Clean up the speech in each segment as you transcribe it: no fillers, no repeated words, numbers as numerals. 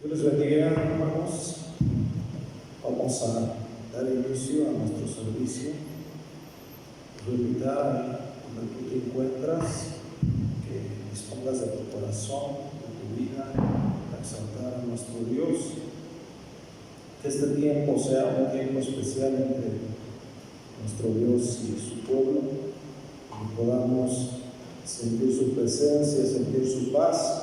Dios les bendiga, hermanos. Vamos a dar inicio a nuestro servicio. Os voy a invitar, donde tú te encuentras, que dispongas de tu corazón, de tu vida, a exaltar a nuestro Dios. Que este tiempo sea un tiempo especial entre nuestro Dios y su pueblo, y podamos sentir su presencia, sentir su paz,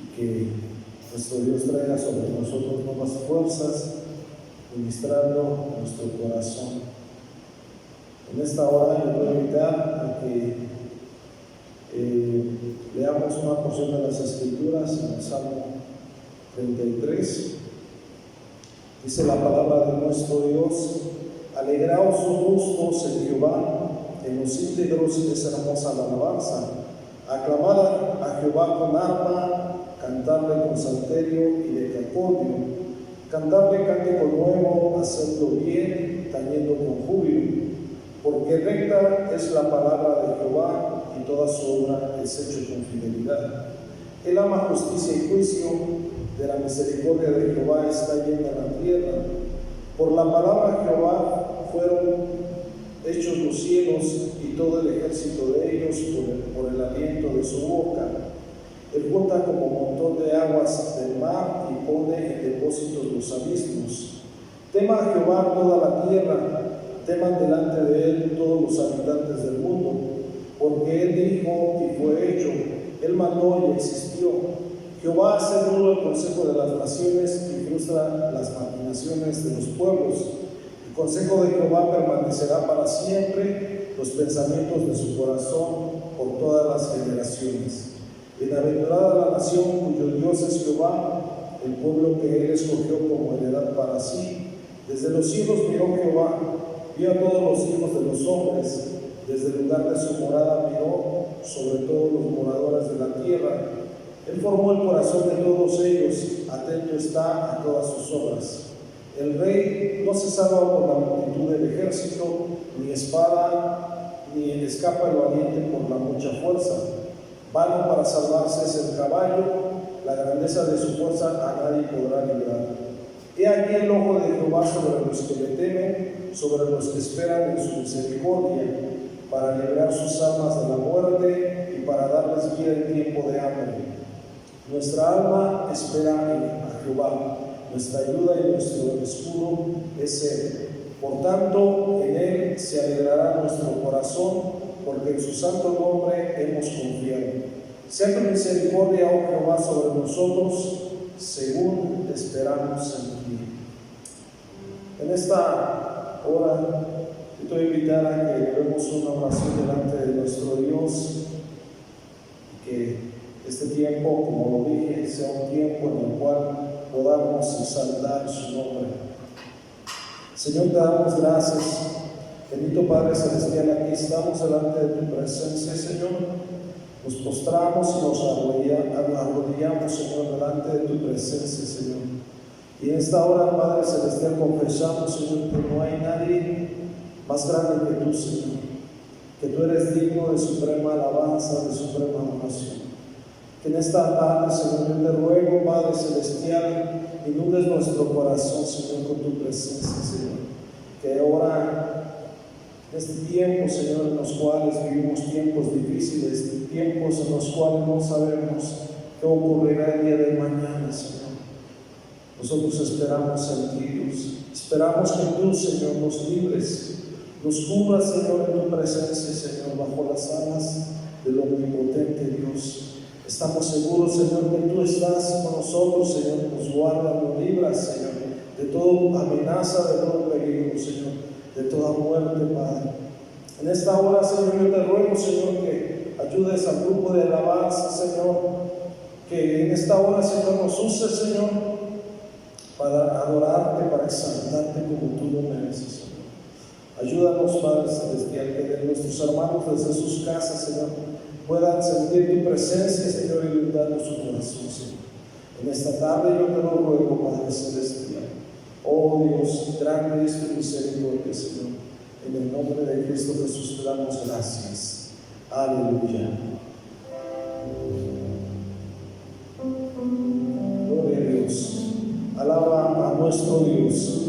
y que nuestro Dios traiga sobre nosotros nuevas fuerzas, ministrando nuestro corazón. En esta hora yo voy a invitar a que leamos una porción de las Escrituras en el Salmo 33. Dice la palabra de nuestro Dios: alegraos justos en Jehová, en los íntegros es hermosa la alabanza. Aclamad a Jehová con arpa, cantarle con salterio y decacordio, cantarle cántico nuevo, hacerlo bien, tañendo con júbilo. Porque recta es la palabra de Jehová, y toda su obra es hecha con fidelidad. Él ama justicia y juicio, de la misericordia de Jehová está llena la tierra. Por la palabra de Jehová fueron hechos los cielos, y todo el ejército de ellos por el aliento de su boca. Él junta como montón de aguas del mar, y pone en depósitos los abismos. Tema a Jehová toda la tierra, teman delante de él todos los habitantes del mundo, porque él dijo y fue hecho, él mandó y existió. Jehová hace nulo el consejo de las naciones, y frustra las maquinaciones de los pueblos. El consejo de Jehová permanecerá para siempre, los pensamientos de su corazón por todas las generaciones. Bienaventurada la nación cuyo Dios es Jehová, el pueblo que él escogió como heredad para sí. Desde los cielos miró Jehová, vio a todos los hijos de los hombres, desde el lugar de su morada miró sobre todos los moradores de la tierra. Él formó el corazón de todos ellos, atento está a todas sus obras. El rey no se salva por la multitud del ejército, ni espada, ni escapa el valiente por la mucha fuerza. Vano para salvarse es el caballo, la grandeza de su fuerza a nadie podrá librar. He aquí el ojo de Jehová sobre los que le temen, sobre los que esperan en su misericordia, para librar sus almas de la muerte y para darles vida en tiempo de hambre. Nuestra alma espera a Jehová, nuestra ayuda y nuestro escudo es Él. Por tanto, en Él se alegrará nuestro corazón, porque en su santo nombre hemos confiado. Sea tu misericordia, oh Jehová, sobre nosotros, según esperamos en ti. En esta hora, yo te voy a invitar a que llevemos una oración delante de nuestro Dios, y que este tiempo, como lo dije, sea un tiempo en el cual podamos exaltar su nombre. Señor, te damos gracias. Bendito Padre Celestial, aquí estamos delante de tu presencia, Señor. Nos postramos y nos arrodillamos, Señor, delante de tu presencia, Señor. Y en esta hora, Padre Celestial, confesamos, Señor, que no hay nadie más grande que tú, Señor. Que tú eres digno de suprema alabanza, de suprema adoración. Que en esta tarde, Señor, yo te ruego, Padre Celestial, inundes nuestro corazón, Señor, con tu presencia, Señor. Que ahora, en este tiempo, Señor, en los cuales vivimos tiempos difíciles, tiempos en los cuales no sabemos qué ocurrirá el día de mañana, Señor. Nosotros esperamos en ti, Dios. Esperamos que tú, Señor, nos libres, nos cubras, Señor, en tu presencia, Señor, bajo las alas del omnipotente Dios. Estamos seguros, Señor, que tú estás con nosotros, Señor, nos guardas, nos libras, Señor, de toda amenaza, de todo peligro, Señor, de toda muerte, Padre. En esta hora, Señor, yo te ruego, Señor, que ayudes al grupo de alabanza, Señor, que en esta hora, Señor, nos uses, Señor, para adorarte, para exaltarte como tú lo mereces, Señor. Ayúdanos, Padre Celestial, que de nuestros hermanos desde sus casas, Señor, puedan sentir tu presencia, Señor, y inundando su corazón, Señor. En esta tarde yo te lo ruego, Padre Celestial. Oh Dios, grande es tu misericordia, Señor. En el nombre de Cristo Jesús te damos gracias. Aleluya. Gloria a Dios. nuestro Dios.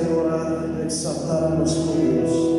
Señor, a exaltar a los tuyos.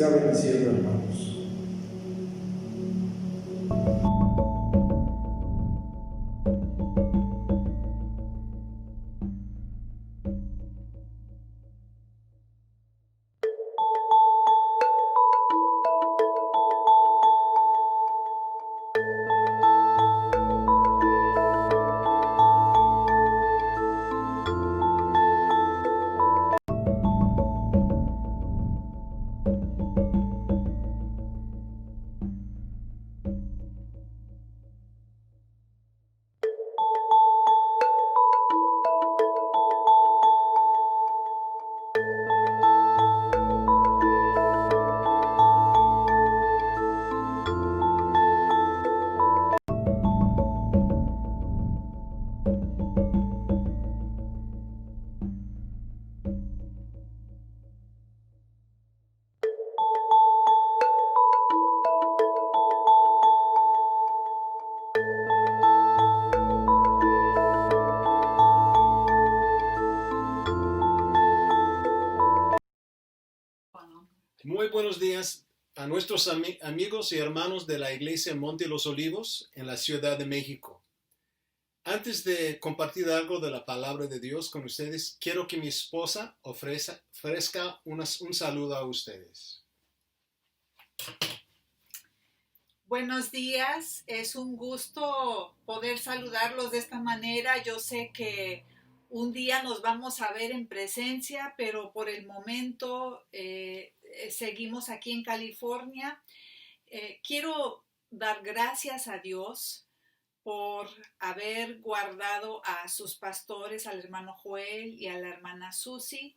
siga bendiciendo, hermanos. Muy buenos días a nuestros amigos y hermanos de la Iglesia Monte de los Olivos en la Ciudad de México. Antes de compartir algo de la palabra de Dios con ustedes, quiero que mi esposa ofrezca un saludo a ustedes. Buenos días, es un gusto poder saludarlos de esta manera. Yo sé que un día nos vamos a ver en presencia, pero por el momento seguimos aquí en California. Quiero dar gracias a Dios por haber guardado a sus pastores, al hermano Joel y a la hermana Susi,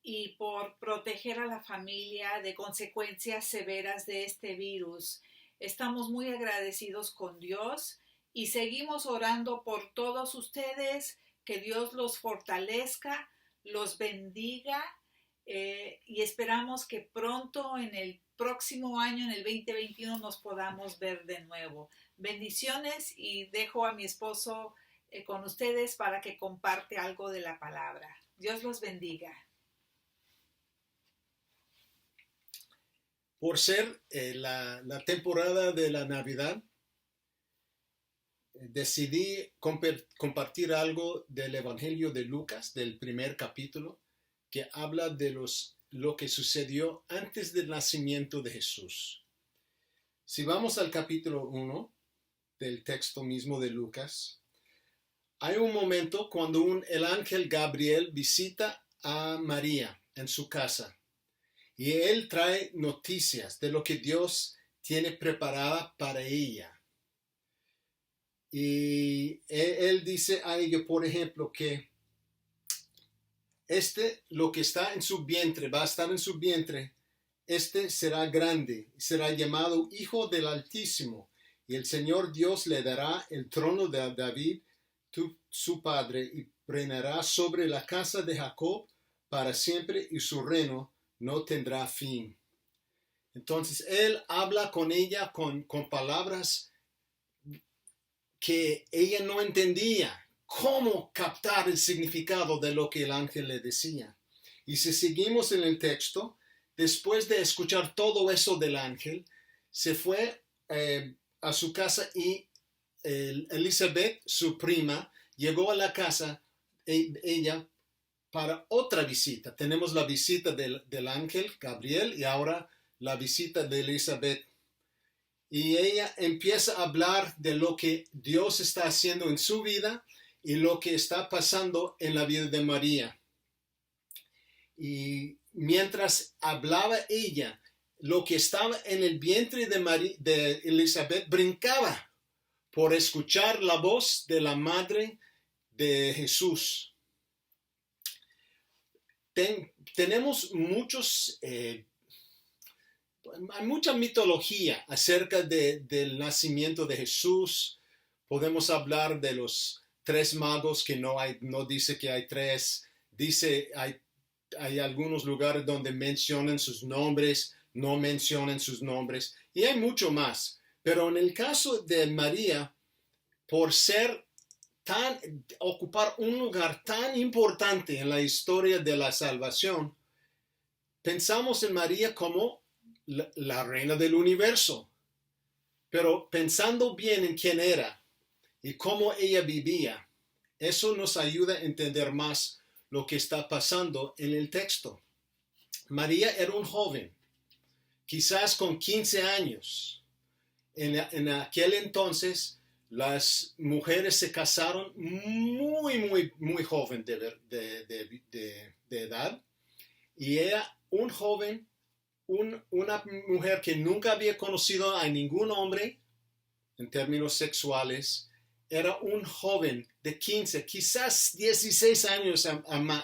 y por proteger a la familia de consecuencias severas de este virus. Estamos muy agradecidos con Dios y seguimos orando por todos ustedes, que Dios los fortalezca, los bendiga y esperamos que pronto en el próximo año, en el 2021, nos podamos ver de nuevo. Bendiciones y dejo a mi esposo con ustedes para que comparte algo de la palabra. Dios los bendiga. Por ser la temporada de la Navidad, decidí compartir algo del Evangelio de Lucas, del primer capítulo, que habla de lo que sucedió antes del nacimiento de Jesús. Si vamos al capítulo 1 del texto mismo de Lucas, hay un momento cuando el ángel Gabriel visita a María en su casa y él trae noticias de lo que Dios tiene preparada para ella. Y él dice a ella, por ejemplo, que lo que está en su vientre, va a estar en su vientre, será grande, será llamado Hijo del Altísimo, y el Señor Dios le dará el trono de David, su padre, y reinará sobre la casa de Jacob para siempre, y su reino no tendrá fin. Entonces él habla con ella con palabras que ella no entendía cómo captar el significado de lo que el ángel le decía. Y si seguimos en el texto, después de escuchar todo eso del ángel, se fue a su casa y Elizabeth, su prima, llegó a la casa ella para otra visita. Tenemos la visita del ángel Gabriel y ahora la visita de Elizabeth. Y ella empieza a hablar de lo que Dios está haciendo en su vida y lo que está pasando en la vida de María. Y mientras hablaba ella, lo que estaba en el vientre de Elizabeth brincaba por escuchar la voz de la madre de Jesús. Tenemos hay mucha mitología acerca del nacimiento de Jesús. Podemos hablar de los 3 magos, que no dice que hay 3. Dice, hay algunos lugares donde mencionan sus nombres, no mencionan sus nombres, y hay mucho más. Pero en el caso de María, por ocupar un lugar tan importante en la historia de la salvación, pensamos en María como la reina del universo. Pero pensando bien en quién era y cómo ella vivía, eso nos ayuda a entender más lo que está pasando en el texto. María era un joven, quizás con 15 años. En aquel entonces, las mujeres se casaron muy joven de edad. Y era un joven, una mujer que nunca había conocido a ningún hombre en términos sexuales. Era un joven de 15, quizás 16 años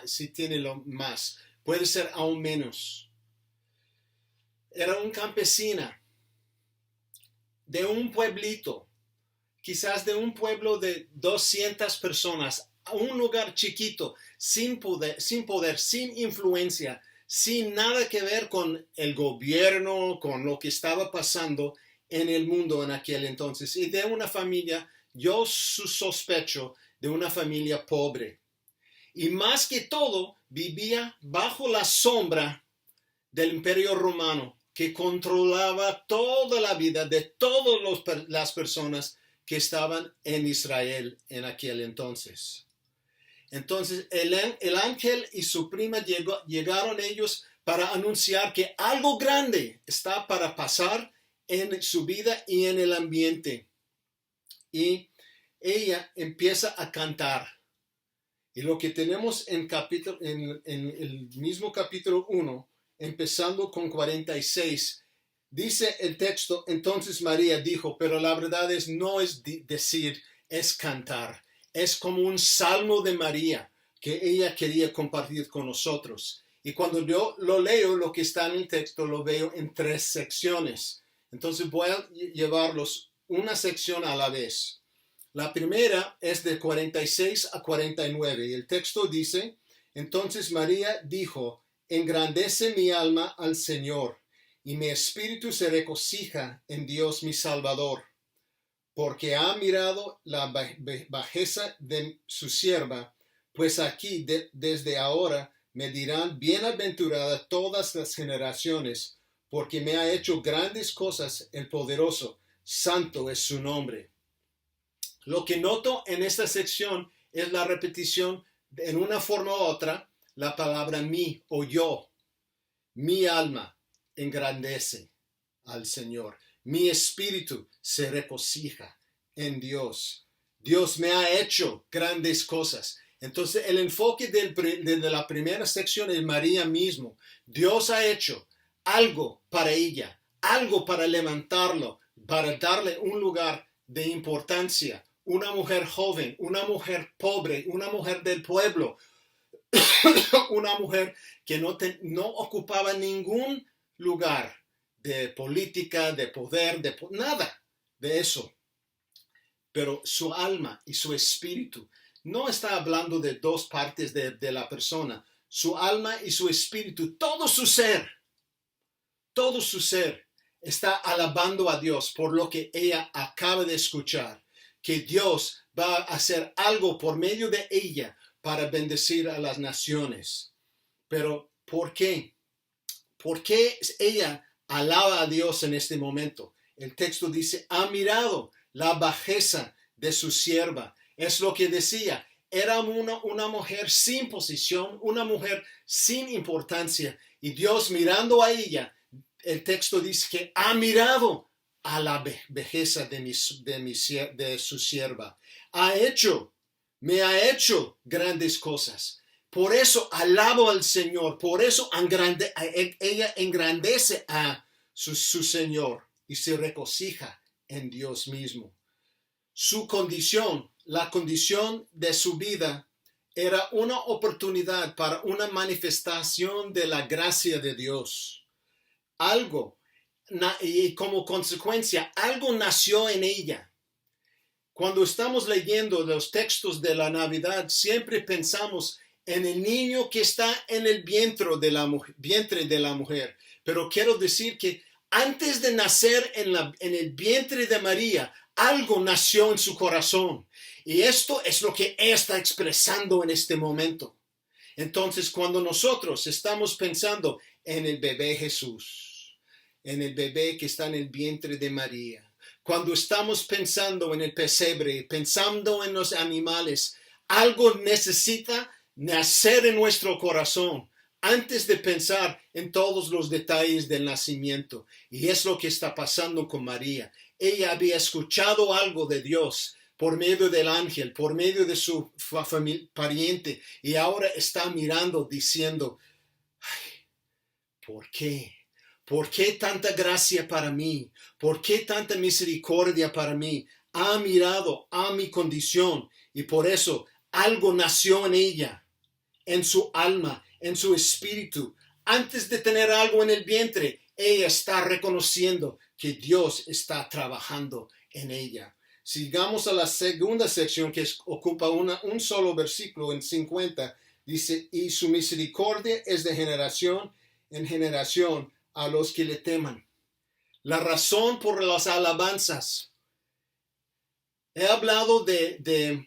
si tiene lo más. Puede ser aún menos. Era una campesina de un pueblito, quizás de un pueblo de 200 personas, a un lugar chiquito, sin poder, sin influencia, sin nada que ver con el gobierno, con lo que estaba pasando en el mundo en aquel entonces. Y de una familia, yo sospecho, de una familia pobre. Y más que todo, vivía bajo la sombra del Imperio Romano, que controlaba toda la vida de todas las personas que estaban en Israel en aquel entonces. Entonces el ángel y su prima llegaron ellos para anunciar que algo grande está para pasar en su vida y en el ambiente. Y ella empieza a cantar. Y lo que tenemos en el mismo capítulo 1, empezando con 46, dice el texto: entonces María dijo, pero la verdad no es decir, es cantar. Es como un salmo de María que ella quería compartir con nosotros. Y cuando yo lo leo, lo que está en el texto, lo veo en 3 secciones. Entonces voy a llevarlos una sección a la vez. La primera es de 46 a 49 y el texto dice: entonces María dijo, engrandece mi alma al Señor, y mi espíritu se regocija en Dios mi Salvador, porque ha mirado la bajeza de su sierva, pues aquí desde ahora me dirán bienaventurada todas las generaciones, porque me ha hecho grandes cosas el poderoso, santo es su nombre. Lo que noto en esta sección es la repetición en una forma u otra, la palabra mí o yo. Mi alma engrandece al Señor. Mi espíritu se regocija en Dios. Dios me ha hecho grandes cosas. Entonces el enfoque de la primera sección es María mismo. Dios ha hecho algo para ella, algo para levantarlo, para darle un lugar de importancia. Una mujer joven, una mujer pobre, una mujer del pueblo, una mujer que no ocupaba ningún lugar de política, de poder, nada de eso. Pero su alma y su espíritu, no está hablando de 2 partes de la persona, su alma y su espíritu, todo su ser está alabando a Dios por lo que ella acaba de escuchar, que Dios va a hacer algo por medio de ella para bendecir a las naciones. Pero ¿por qué? ¿Por qué ella alaba a Dios en este momento? El texto dice, ha mirado la bajeza de su sierva. Es lo que decía, era una mujer sin posición, una mujer sin importancia. Y Dios mirando a ella, el texto dice que ha mirado a la bajeza de su sierva. Me ha hecho grandes cosas. Por eso alabo al Señor. Por eso ella engrandece a su Señor y se regocija en Dios mismo. Su condición, la condición de su vida, era una oportunidad para una manifestación de la gracia de Dios. Y como consecuencia, algo nació en ella. Cuando estamos leyendo los textos de la Navidad, siempre pensamos en el niño que está en el vientre de la mujer. Pero quiero decir que antes de nacer en el vientre de María, algo nació en su corazón. Y esto es lo que ella está expresando en este momento. Entonces, cuando nosotros estamos pensando en el bebé Jesús, en el bebé que está en el vientre de María. Cuando estamos pensando en el pesebre, pensando en los animales, algo necesita nacer en nuestro corazón antes de pensar en todos los detalles del nacimiento. Y es lo que está pasando con María. Ella había escuchado algo de Dios por medio del ángel, por medio de su pariente, y ahora está mirando diciendo, ay, ¿por qué? ¿Por qué tanta gracia para mí? ¿Por qué tanta misericordia para mí? Ha mirado a mi condición y por eso algo nació en ella, en su alma, en su espíritu. Antes de tener algo en el vientre, ella está reconociendo que Dios está trabajando en ella. Sigamos a la segunda sección que ocupa un solo versículo en 50. Dice, y su misericordia es de generación en generación a los que le teman. La razón por las alabanzas. He hablado de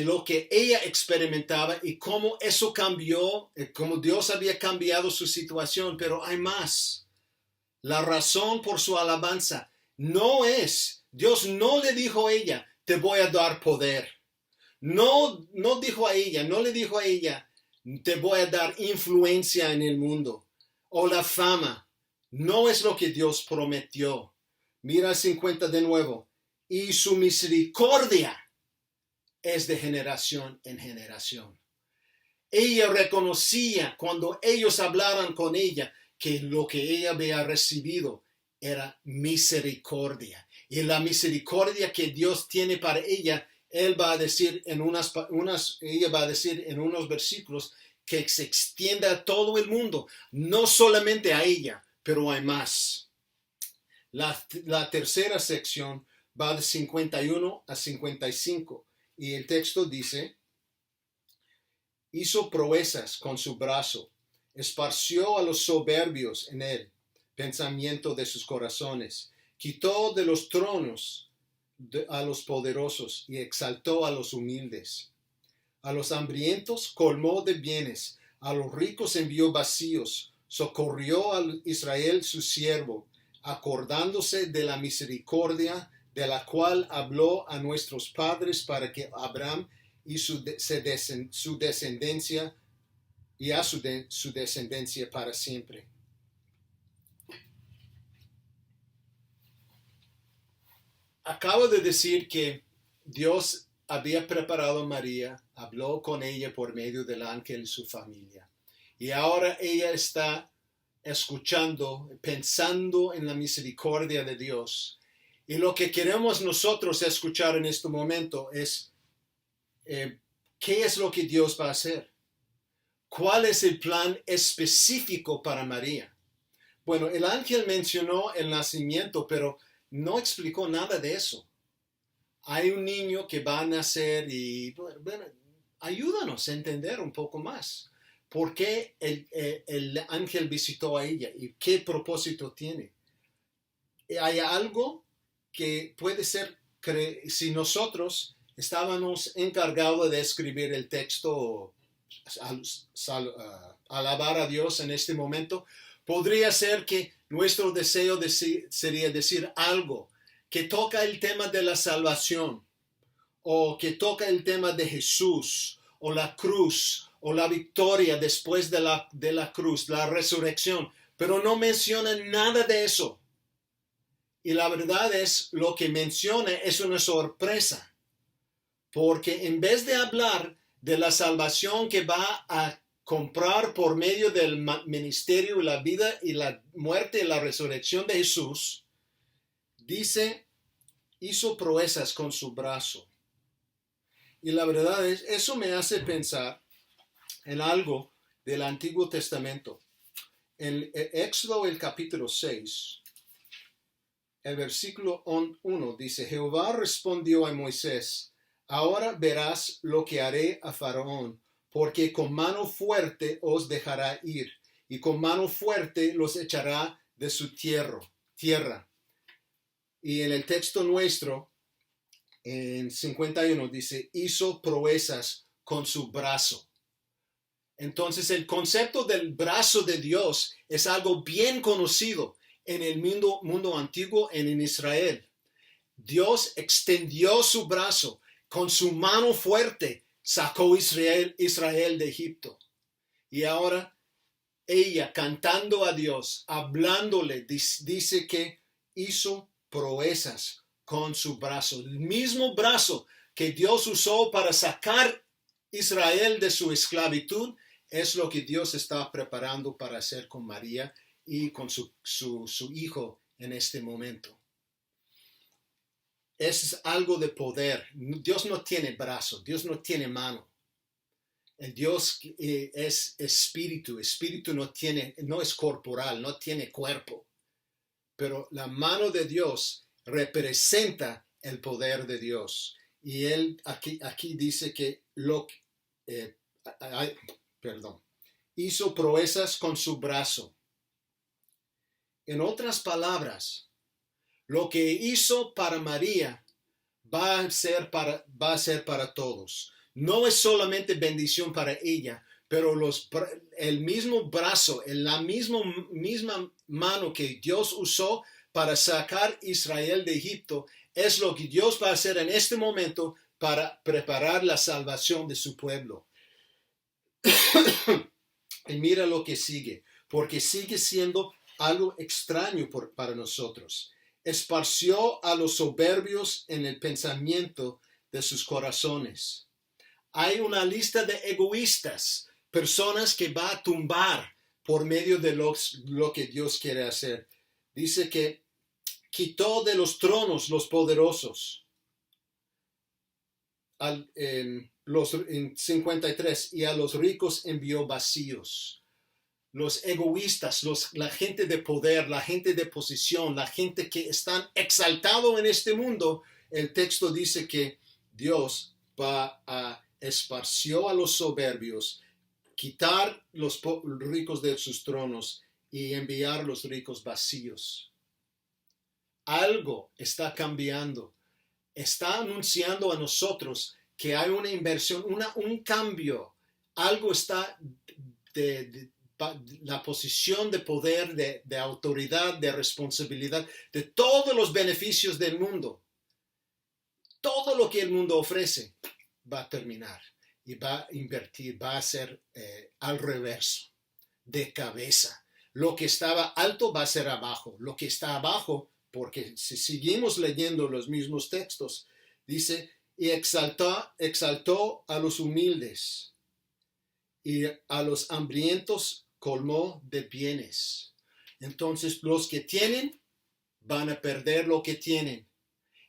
lo que ella experimentaba y cómo eso cambió, cómo Dios había cambiado su situación, pero hay más. La razón por su alabanza no es, Dios no le dijo a ella, te voy a dar poder. No le dijo a ella, te voy a dar influencia en el mundo o la fama. No es lo que Dios prometió. Mira 50 de nuevo. Y su misericordia es de generación en generación. Ella reconocía cuando ellos hablaran con ella que lo que ella había recibido era misericordia. Y la misericordia que Dios tiene para ella, ella va a decir en unos versículos que se extienda a todo el mundo, no solamente a ella, pero hay más. La tercera sección va de 51 a 55 y el texto dice, hizo proezas con su brazo, esparció a los soberbios en el pensamiento de sus corazones, quitó de los tronos a los poderosos y exaltó a los humildes. A los hambrientos colmó de bienes, a los ricos envió vacíos, socorrió a Israel su siervo, acordándose de la misericordia de la cual habló a nuestros padres para que Abraham y su descendencia y a su descendencia para siempre. Acabo de decir que Dios había preparado a María, habló con ella por medio del ángel y su familia. Y ahora ella está escuchando, pensando en la misericordia de Dios. Y lo que queremos nosotros escuchar en este momento es ¿qué es lo que Dios va a hacer? ¿Cuál es el plan específico para María? Bueno, el ángel mencionó el nacimiento, pero no explicó nada de eso. Hay un niño que va a nacer y bueno, ayúdanos a entender un poco más. ¿Por qué el ángel visitó a ella y qué propósito tiene? Hay algo que puede ser, si nosotros estábamos encargados de escribir el texto, alabar a Dios en este momento, podría ser que nuestro deseo sería decir algo que toca el tema de la salvación, o que toca el tema de Jesús, o la cruz, o la victoria después de la cruz, la resurrección, pero no menciona nada de eso. Y la verdad es, lo que menciona es una sorpresa, porque en vez de hablar de la salvación que va a comprar por medio del ministerio, la vida y la muerte y la resurrección de Jesús, dice, hizo proezas con su brazo. Y la verdad es, eso me hace pensar en algo del Antiguo Testamento. En Éxodo, el capítulo 6, el versículo 1 dice, Jehová respondió a Moisés, ahora verás lo que haré a Faraón, porque con mano fuerte os dejará ir, y con mano fuerte los echará de su tierra. Y en el texto nuestro, en 51, dice, hizo proezas con su brazo. Entonces el concepto del brazo de Dios es algo bien conocido en el mundo antiguo en Israel. Dios extendió su brazo, con su mano fuerte sacó Israel de Egipto. Y ahora ella, cantando a Dios, hablándole, dice que hizo proezas con su brazo. El mismo brazo que Dios usó para sacar Israel de su esclavitud es lo que Dios está preparando para hacer con María y con su hijo en este momento. Es algo de poder. Dios no tiene brazo, Dios no tiene mano. El Dios es espíritu. Espíritu no es corporal, no tiene cuerpo. Pero la mano de Dios representa el poder de Dios. Y él aquí dice que hizo proezas con su brazo. En otras palabras, lo que hizo para María va a ser para todos. No es solamente bendición para ella, pero el mismo brazo, la misma mano que Dios usó para sacar a Israel de Egipto, es lo que Dios va a hacer en este momento para preparar la salvación de su pueblo. Y mira lo que sigue, porque sigue siendo algo extraño para nosotros. Esparció a los soberbios en el pensamiento de sus corazones. Hay una lista de egoístas, personas que va a tumbar por medio de lo que Dios quiere hacer. Dice que quitó de los tronos los poderosos. En 53, y a los ricos envió vacíos. Los egoístas, la gente de poder, la gente de posición, la gente que están exaltados en este mundo, el texto dice que Dios va a esparció a los soberbios, quitar los ricos de sus tronos y enviar los ricos vacíos. Algo está cambiando. Está anunciando a nosotros que hay una inversión, un cambio. Algo está la posición de poder, de autoridad, de responsabilidad, de todos los beneficios del mundo. Todo lo que el mundo ofrece va a terminar y va a invertir, va a ser al reverso, de cabeza. Lo que estaba alto va a ser abajo. Lo que está abajo, porque si seguimos leyendo los mismos textos, dice, y exaltó a los humildes y a los hambrientos colmó de bienes. Entonces los que tienen van a perder lo que tienen,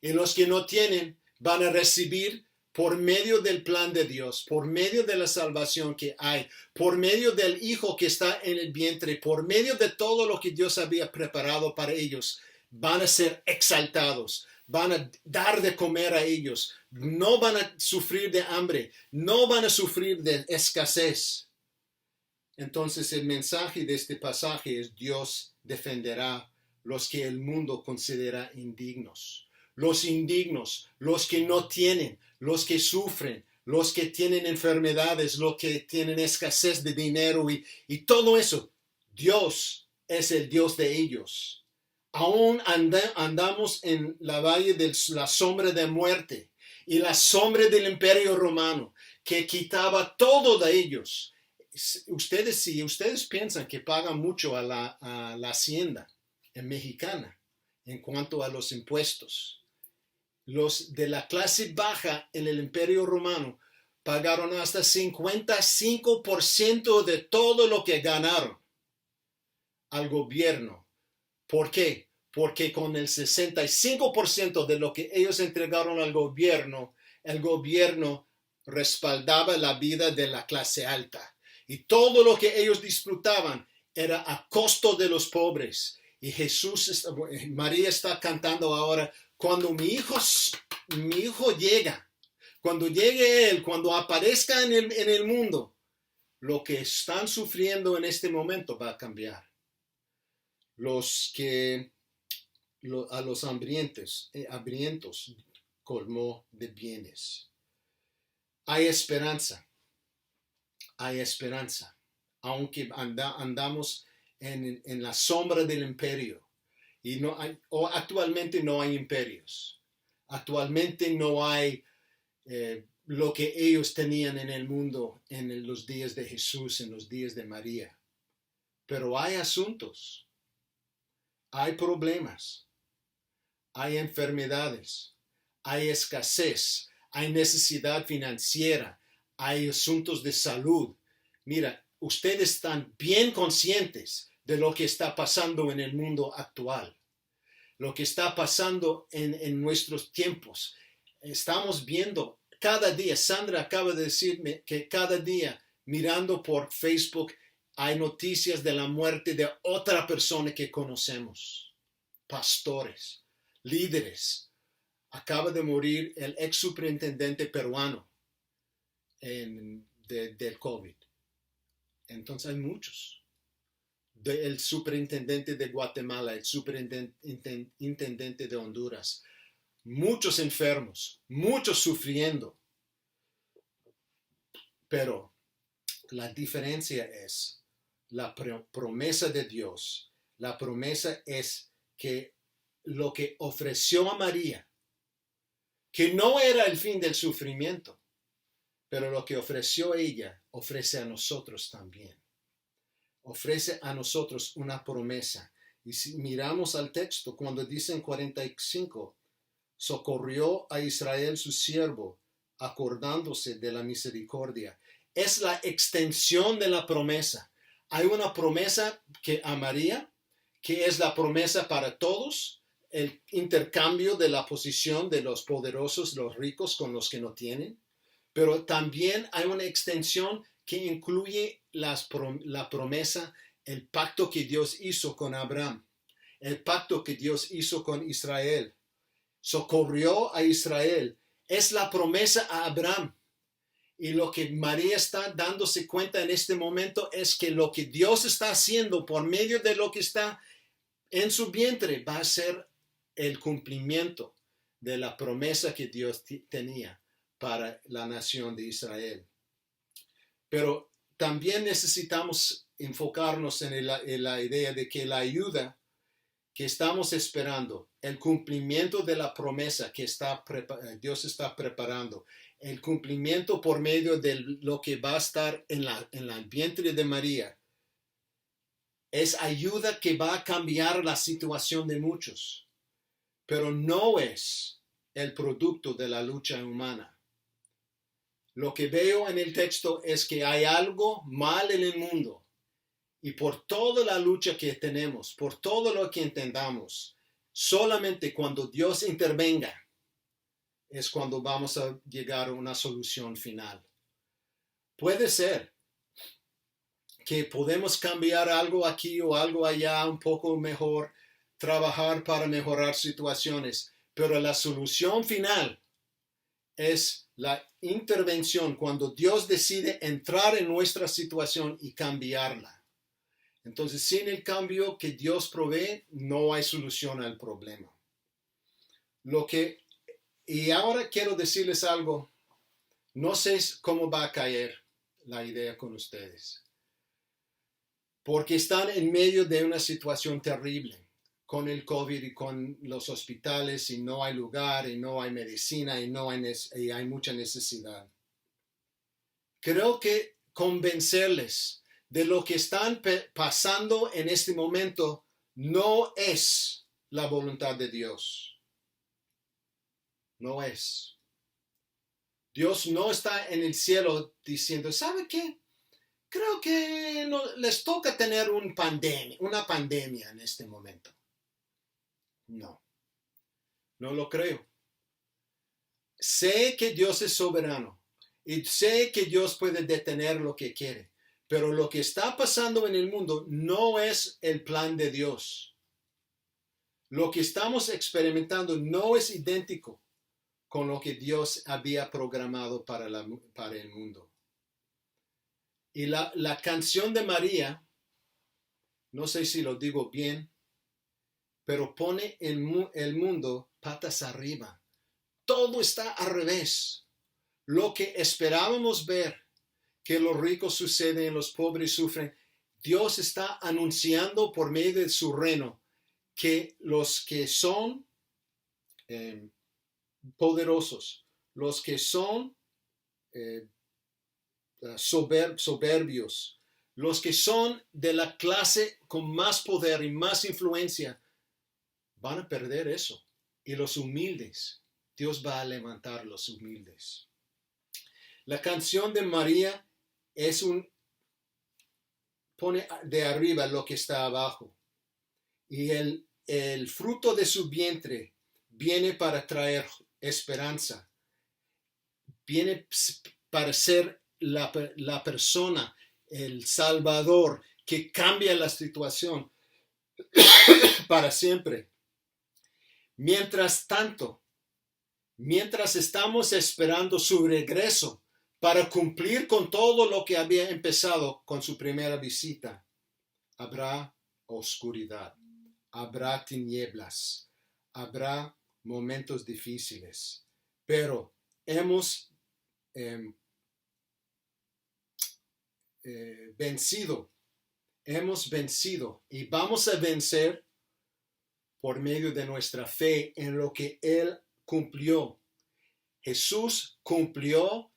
y los que no tienen van a recibir por medio del plan de Dios, por medio de la salvación que hay, por medio del Hijo que está en el vientre, por medio de todo lo que Dios había preparado para ellos. Van a ser exaltados, van a dar de comer a ellos, no van a sufrir de hambre, no van a sufrir de escasez. Entonces el mensaje de este pasaje es: Dios defenderá los que el mundo considera indignos. Los indignos, los que no tienen, los que sufren, los que tienen enfermedades, los que tienen escasez de dinero y todo eso. Dios es el Dios de ellos. Aún andamos en la valle de la sombra de muerte y la sombra del imperio romano que quitaba todo de ellos. Si ustedes piensan que pagan mucho a la hacienda mexicana en cuanto a los impuestos. Los de la clase baja en el imperio romano pagaron hasta 55% de todo lo que ganaron al gobierno. ¿Por qué? Porque con el 65% de lo que ellos entregaron al gobierno, el gobierno respaldaba la vida de la clase alta. Y todo lo que ellos disfrutaban era a costo de los pobres. Y María está cantando ahora: cuando mi hijo llega, cuando llegue él, cuando aparezca en el mundo, lo que están sufriendo en este momento va a cambiar. A los hambrientos colmó de bienes. Hay esperanza, aunque andamos en la sombra del imperio. Y o actualmente no hay imperios. Actualmente no hay lo que ellos tenían en el mundo en los días de Jesús, en los días de María. Pero hay asuntos, hay problemas, hay enfermedades, hay escasez, hay necesidad financiera, hay asuntos de salud. Mira, ustedes están bien conscientes de lo que está pasando en el mundo actual, lo que está pasando en nuestros tiempos. Estamos viendo cada día, Sandra acaba de decirme que cada día mirando por Facebook hay noticias de la muerte de otra persona que conocemos, pastores, líderes. Acaba de morir el ex superintendente peruano del COVID. Entonces hay muchos. El superintendente de Guatemala, el superintendente de Honduras. Muchos enfermos, muchos sufriendo. Pero la diferencia es la promesa de Dios. La promesa es que lo que ofreció a María, que no era el fin del sufrimiento, pero lo que ofreció ella, ofrece a nosotros también. Ofrece a nosotros una promesa. Y si miramos al texto, cuando dice en 45, socorrió a Israel su siervo, acordándose de la misericordia. Es la extensión de la promesa. Hay una promesa que a María, que es la promesa para todos, el intercambio de la posición de los poderosos, los ricos con los que no tienen. Pero también hay una extensión que incluye la promesa, el pacto que Dios hizo con Abraham, el pacto que Dios hizo con Israel. Socorrió a Israel. Es la promesa a Abraham. Y lo que María está dándose cuenta en este momento es que lo que Dios está haciendo por medio de lo que está en su vientre va a ser el cumplimiento de la promesa que Dios tenía para la nación de Israel. Pero también necesitamos enfocarnos en la idea de que la ayuda que estamos esperando, el cumplimiento de la promesa que Dios está preparando, el cumplimiento por medio de lo que va a estar en el vientre de María, es ayuda que va a cambiar la situación de muchos, pero no es el producto de la lucha humana. Lo que veo en el texto es que hay algo mal en el mundo. Y por toda la lucha que tenemos, por todo lo que entendamos, solamente cuando Dios intervenga es cuando vamos a llegar a una solución final. Puede ser que podemos cambiar algo aquí o algo allá un poco mejor, trabajar para mejorar situaciones, pero la solución final es la intervención cuando Dios decide entrar en nuestra situación y cambiarla. Entonces, sin el cambio que Dios provee, no hay solución al problema. Y ahora quiero decirles algo. No sé cómo va a caer la idea con ustedes. Porque están en medio de una situación terrible con el COVID y con los hospitales y no hay lugar y no hay medicina y hay mucha necesidad. Creo que convencerles de lo que están pasando en este momento no es la voluntad de Dios. No es. Dios no está en el cielo diciendo, ¿sabe qué? Creo que les toca tener una pandemia en este momento. No lo creo. Sé que Dios es soberano y sé que Dios puede detener lo que quiere. Pero lo que está pasando en el mundo no es el plan de Dios. Lo que estamos experimentando no es idéntico con lo que Dios había programado para el mundo. Y la canción de María, no sé si lo digo bien, pero pone el mundo patas arriba. Todo está al revés. Lo que esperábamos ver, que los ricos suceden y los pobres sufren, Dios está anunciando por medio de su reino que los que son poderosos, los que son soberbios, los que son de la clase con más poder y más influencia, van a perder eso. Y los humildes, Dios va a levantar los humildes. La canción de María pone de arriba lo que está abajo. Y el fruto de su vientre viene para traer esperanza. Viene para ser la persona, el Salvador, que cambia la situación para siempre. Mientras tanto, mientras estamos esperando su regreso para cumplir con todo lo que había empezado con su primera visita, habrá oscuridad, habrá tinieblas, habrá momentos difíciles, pero hemos vencido y vamos a vencer por medio de nuestra fe en lo que Él cumplió. Jesús cumplió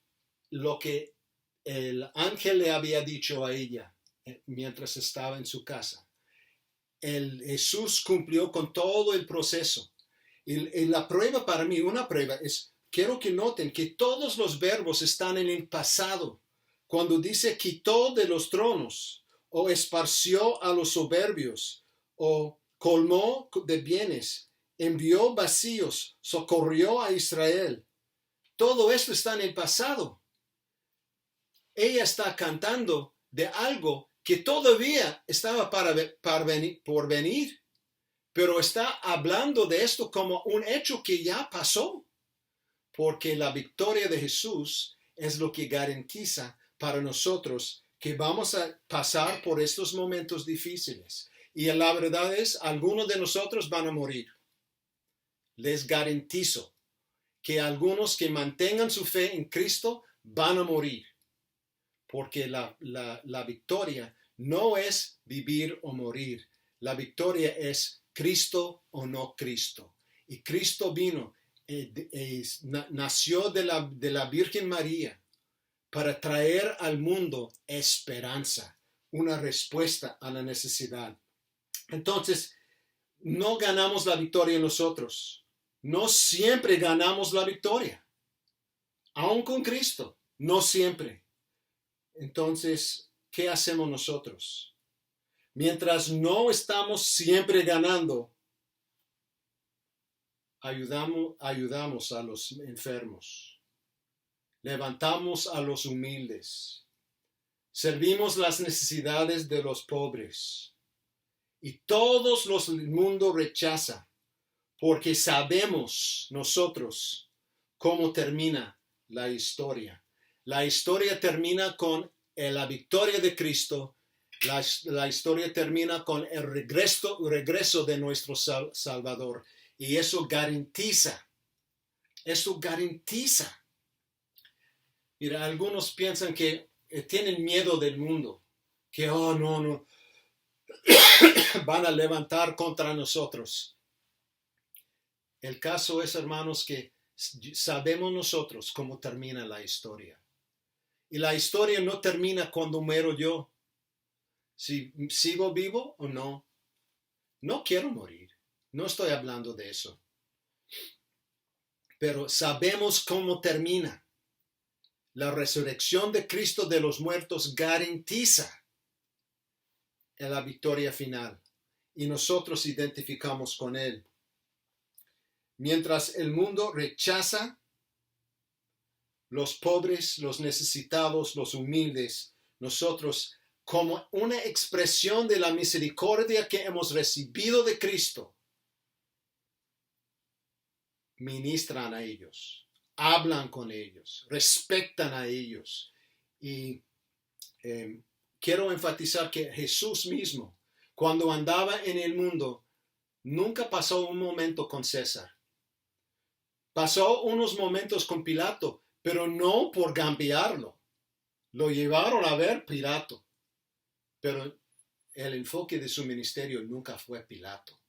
lo que el ángel le había dicho a ella mientras estaba en su casa. Jesús cumplió con todo el proceso. Y la prueba para mí, una prueba es, quiero que noten que todos los verbos están en el pasado. Cuando dice quitó de los tronos, o esparció a los soberbios, o colmó de bienes, envió vacíos, socorrió a Israel. Todo esto está en el pasado. Ella está cantando de algo que todavía estaba por venir, pero está hablando de esto como un hecho que ya pasó, porque la victoria de Jesús es lo que garantiza para nosotros que vamos a pasar por estos momentos difíciles. Y la verdad es, algunos de nosotros van a morir. Les garantizo que algunos que mantengan su fe en Cristo van a morir. Porque la victoria no es vivir o morir. La victoria es Cristo o no Cristo. Y Cristo vino, nació de la Virgen María para traer al mundo esperanza, una respuesta a la necesidad. Entonces, no ganamos la victoria nosotros. No siempre ganamos la victoria. Aún con Cristo, no siempre. Entonces, ¿qué hacemos nosotros? Mientras no estamos siempre ganando, ayudamos a los enfermos, levantamos a los humildes, servimos las necesidades de los pobres. Y todos los del mundo rechaza, porque sabemos nosotros cómo termina la historia. La historia termina con la victoria de Cristo. La historia termina con el regreso de nuestro Salvador. Y eso garantiza. Mira, algunos piensan que tienen miedo del mundo. Que, no, van a levantar contra nosotros. El caso es, hermanos, que sabemos nosotros cómo termina la historia. Y la historia no termina cuando muero yo. Si sigo vivo o no. No quiero morir. No estoy hablando de eso. Pero sabemos cómo termina. La resurrección de Cristo de los muertos garantiza la victoria final. Y nosotros identificamos con Él. Mientras el mundo rechaza los pobres, los necesitados, los humildes, nosotros, como una expresión de la misericordia que hemos recibido de Cristo, ministran a ellos, hablan con ellos, respetan a ellos. Y quiero enfatizar que Jesús mismo, cuando andaba en el mundo, nunca pasó un momento con César. Pasó unos momentos con Pilato, pero no por gambearlo. Lo llevaron a ver Pilato. Pero el enfoque de su ministerio nunca fue Pilato.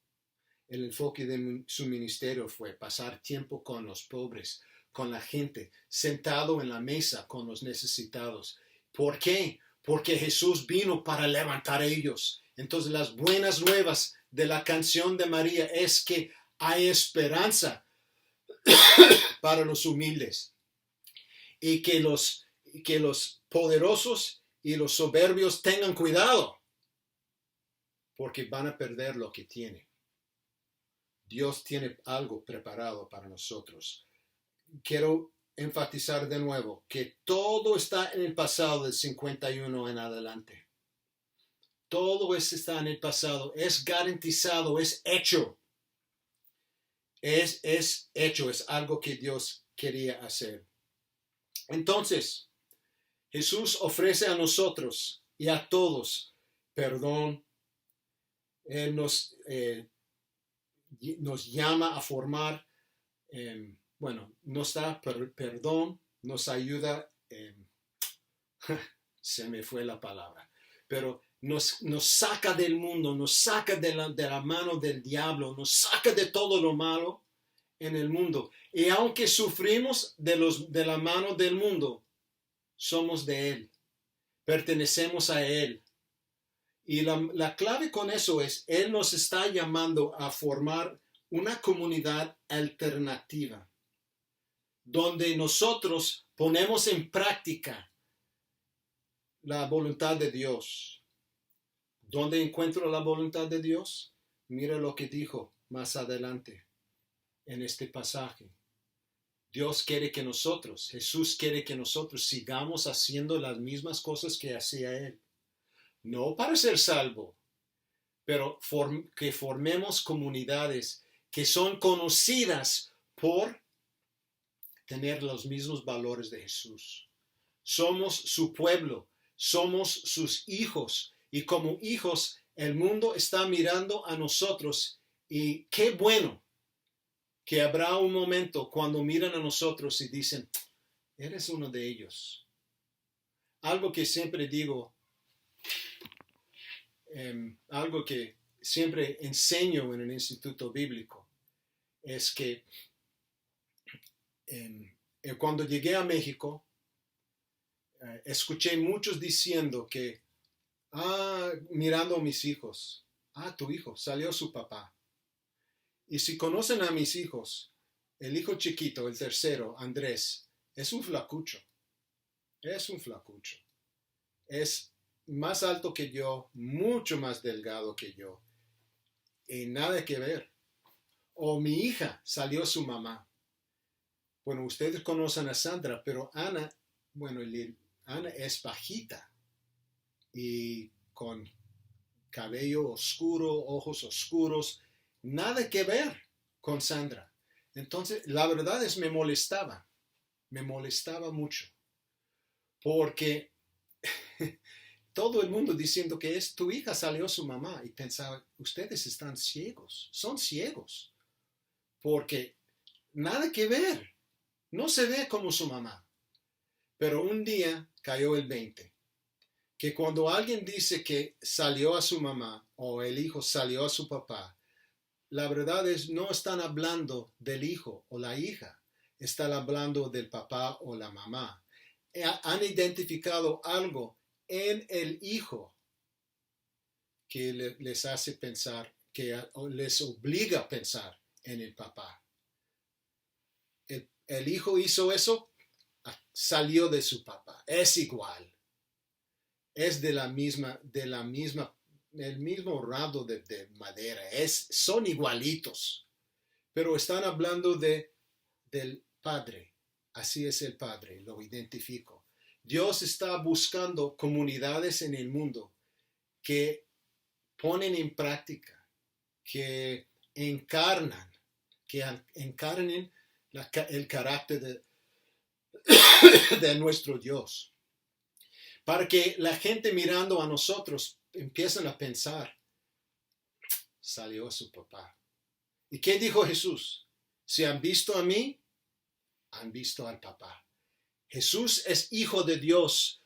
El enfoque de su ministerio fue pasar tiempo con los pobres, con la gente, sentado en la mesa con los necesitados. ¿Por qué? Porque Jesús vino para levantar a ellos. Entonces las buenas nuevas de la canción de María es que hay esperanza para los humildes y que los poderosos y los soberbios tengan cuidado porque van a perder lo que tienen. Dios tiene algo preparado para nosotros. Quiero enfatizar de nuevo que todo está en el pasado del 51 en adelante. Todo eso está en el pasado, es garantizado, es hecho. Es hecho, es algo que Dios quería hacer. Entonces, Jesús ofrece a nosotros y a todos perdón. Él nos llama a formar, nos da perdón, nos ayuda, se me fue la palabra, pero nos saca del mundo, nos saca de la mano del diablo, nos saca de todo lo malo en el mundo. Y aunque sufrimos de la mano del mundo, somos de Él, pertenecemos a Él. Y la clave con eso es, Él nos está llamando a formar una comunidad alternativa, donde nosotros ponemos en práctica la voluntad de Dios. ¿Dónde encuentro la voluntad de Dios? Mira lo que dijo más adelante en este pasaje. Dios quiere que nosotros, Jesús quiere que nosotros sigamos haciendo las mismas cosas que hacía Él. No para ser salvo, pero que formemos comunidades que son conocidas por tener los mismos valores de Jesús. Somos su pueblo, somos sus hijos, y como hijos el mundo está mirando a nosotros, y qué bueno que habrá un momento cuando miran a nosotros y dicen, eres uno de ellos. Algo que siempre digo, algo que siempre enseño en el Instituto Bíblico, es que cuando llegué a México, escuché muchos diciendo que, mirando a mis hijos, tu hijo, salió su papá. Y si conocen a mis hijos, el hijo chiquito, el tercero, Andrés, es un flacucho. Es más alto que yo, mucho más delgado que yo. Y nada que ver. O mi hija, salió su mamá. Bueno, ustedes conocen a Sandra, pero Ana es bajita y con cabello oscuro, ojos oscuros, nada que ver con Sandra. Entonces, la verdad es me molestaba mucho, porque todo el mundo diciendo que es tu hija, salió su mamá, y pensaba, ustedes están ciegos, son ciegos, porque nada que ver, no se ve como su mamá. Pero un día cayó el 20, que cuando alguien dice que salió a su mamá o el hijo salió a su papá, la verdad es no están hablando del hijo o la hija, están hablando del papá o la mamá. Han identificado algo en el hijo que les hace pensar, que les obliga a pensar en el papá. El hijo hizo eso, salió de su papá, es igual, es del mismo ramo de madera, son igualitos, pero están hablando del Padre. Así es el Padre, lo identifico. Dios está buscando comunidades en el mundo que ponen en práctica, que encarnen el carácter de nuestro Dios. Para que la gente mirando a nosotros empiecen a pensar, salió su papá. ¿Y qué dijo Jesús? Si han visto a mí, han visto al papá. Jesús es hijo de Dios.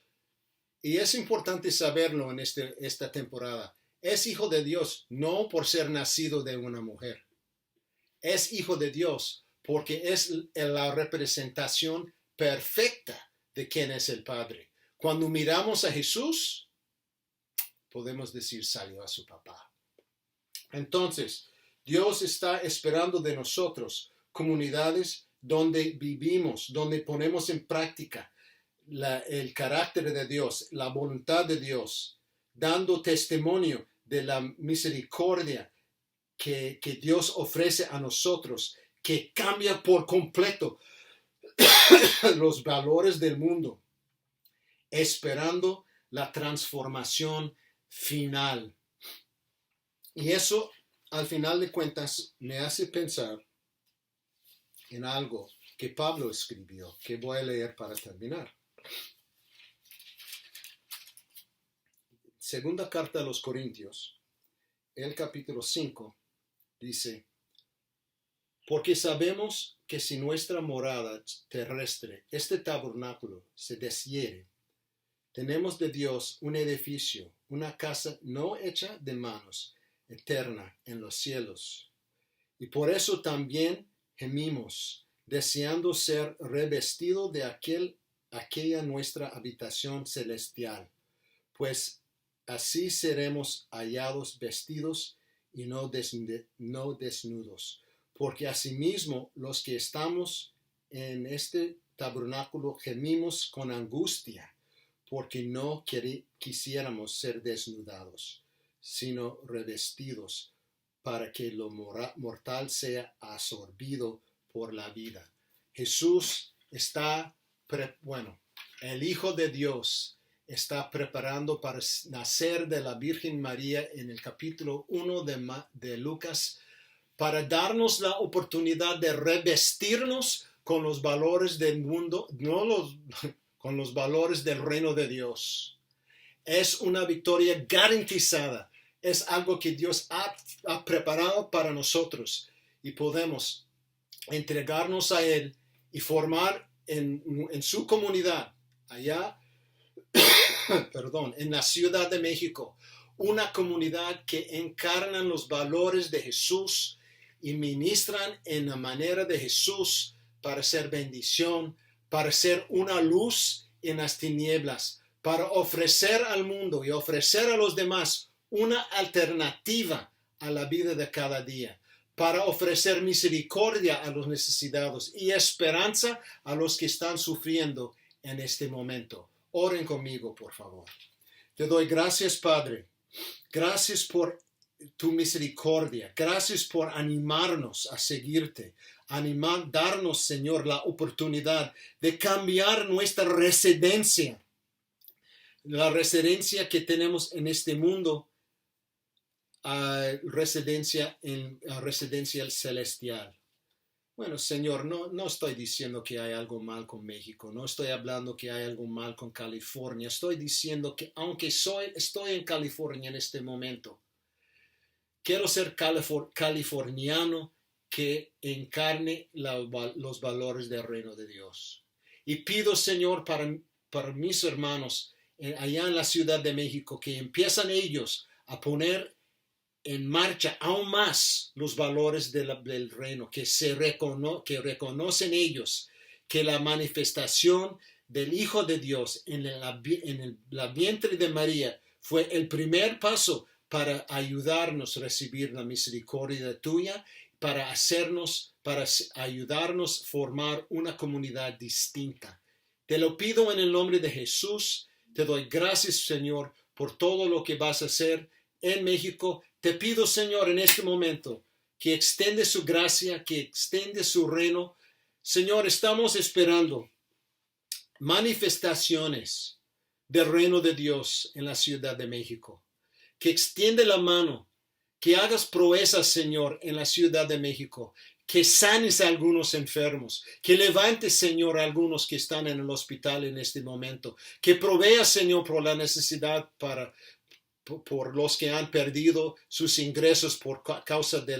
Y es importante saberlo en esta temporada. Es hijo de Dios, no por ser nacido de una mujer. es hijo de Dios porque es la representación perfecta de quién es el Padre. Cuando miramos a Jesús, podemos decir salió a su papá. Entonces, Dios está esperando de nosotros comunidades donde vivimos, donde ponemos en práctica el carácter de Dios, la voluntad de Dios, dando testimonio de la misericordia que Dios ofrece a nosotros, que cambia por completo los valores del mundo, esperando la transformación final. Y eso, al final de cuentas, me hace pensar en algo que Pablo escribió, que voy a leer para terminar. Segunda carta a los Corintios, el capítulo 5, dice: porque sabemos que si nuestra morada terrestre, este tabernáculo, se deshiere, tenemos de Dios un edificio, una casa no hecha de manos, eterna en los cielos. Y por eso también gemimos, deseando ser revestido de aquella nuestra habitación celestial, pues así seremos hallados vestidos y no desnudos. Porque asimismo los que estamos en este tabernáculo gemimos con angustia, porque no quisiéramos ser desnudados, sino revestidos, para que lo mortal sea absorbido por la vida. Jesús está, el Hijo de Dios está preparando para nacer de la Virgen María en el capítulo 1 de Lucas, para darnos la oportunidad de revestirnos con los valores del mundo, con los valores del reino de Dios. Es una victoria garantizada. Es algo que Dios ha preparado para nosotros y podemos entregarnos a Él y formar en su comunidad, allá, en la Ciudad de México, una comunidad que encarna los valores de Jesús y ministran en la manera de Jesús para ser bendición, para ser una luz en las tinieblas, para ofrecer al mundo y ofrecer a los demás una alternativa a la vida de cada día, para ofrecer misericordia a los necesitados y esperanza a los que están sufriendo en este momento. Oren conmigo, por favor. Te doy gracias, Padre. Gracias por tu misericordia. Gracias por animarnos a seguirte. Darnos, Señor, la oportunidad de cambiar nuestra residencia. La residencia que tenemos en este mundo a residencia celestial. Bueno, Señor, no estoy diciendo que hay algo mal con México, no estoy hablando que hay algo mal con California, estoy diciendo que aunque estoy en California en este momento, quiero ser californiano que encarne los valores del reino de Dios. Y pido, Señor, para mis hermanos allá en la Ciudad de México, que empiezan ellos a poner en marcha aún más los valores del reino, que reconocen ellos que la manifestación del Hijo de Dios en la vientre de María fue el primer paso para ayudarnos a recibir la misericordia tuya, para ayudarnos a formar una comunidad distinta. Te lo pido en el nombre de Jesús. Te doy gracias, Señor, por todo lo que vas a hacer en México. Te pido, Señor, en este momento, que extiende su gracia, que extiende su reino. Señor, estamos esperando manifestaciones del reino de Dios en la Ciudad de México. Que extiende la mano, que hagas proezas, Señor, en la Ciudad de México. Que sanes a algunos enfermos, que levantes, Señor, a algunos que están en el hospital en este momento. Que proveas, Señor, por la necesidad por los que han perdido sus ingresos por causa de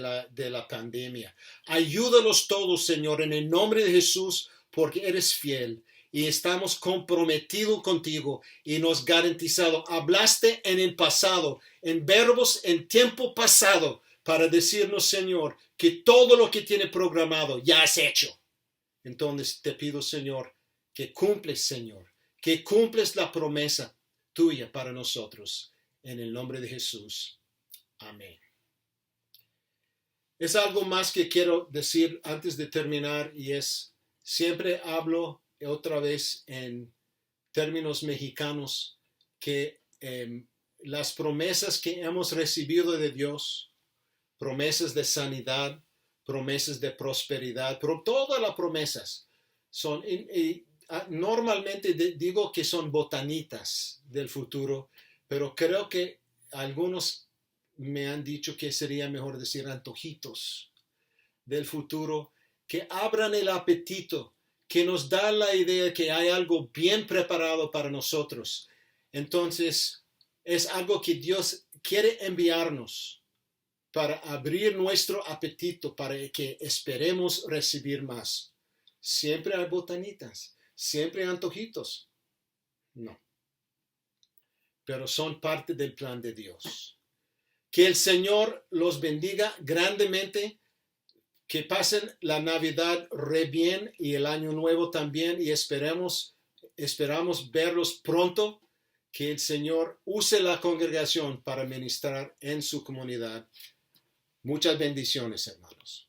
la pandemia. Ayúdalos todos, Señor, en el nombre de Jesús, porque eres fiel y estamos comprometidos contigo y nos garantizado. Hablaste en el pasado, en verbos en tiempo pasado, para decirnos, Señor, que todo lo que tiene programado ya es hecho. Entonces te pido, Señor, que cumples, Señor, que cumples la promesa tuya para nosotros. En el nombre de Jesús. Amén. Es algo más que quiero decir antes de terminar y es, siempre hablo otra vez en términos mexicanos, que las promesas que hemos recibido de Dios, promesas de sanidad, promesas de prosperidad, pero todas las promesas son, normalmente digo que son botanitas del futuro, pero creo que algunos me han dicho que sería mejor decir antojitos del futuro, que abran el apetito, que nos da la idea de que hay algo bien preparado para nosotros. Entonces, es algo que Dios quiere enviarnos para abrir nuestro apetito, para que esperemos recibir más. Siempre hay botanitas, siempre hay antojitos. No. Pero son parte del plan de Dios. Que el Señor los bendiga grandemente, que pasen la Navidad re bien y el Año Nuevo también, y esperamos verlos pronto, que el Señor use la congregación para ministrar en su comunidad. Muchas bendiciones, hermanos.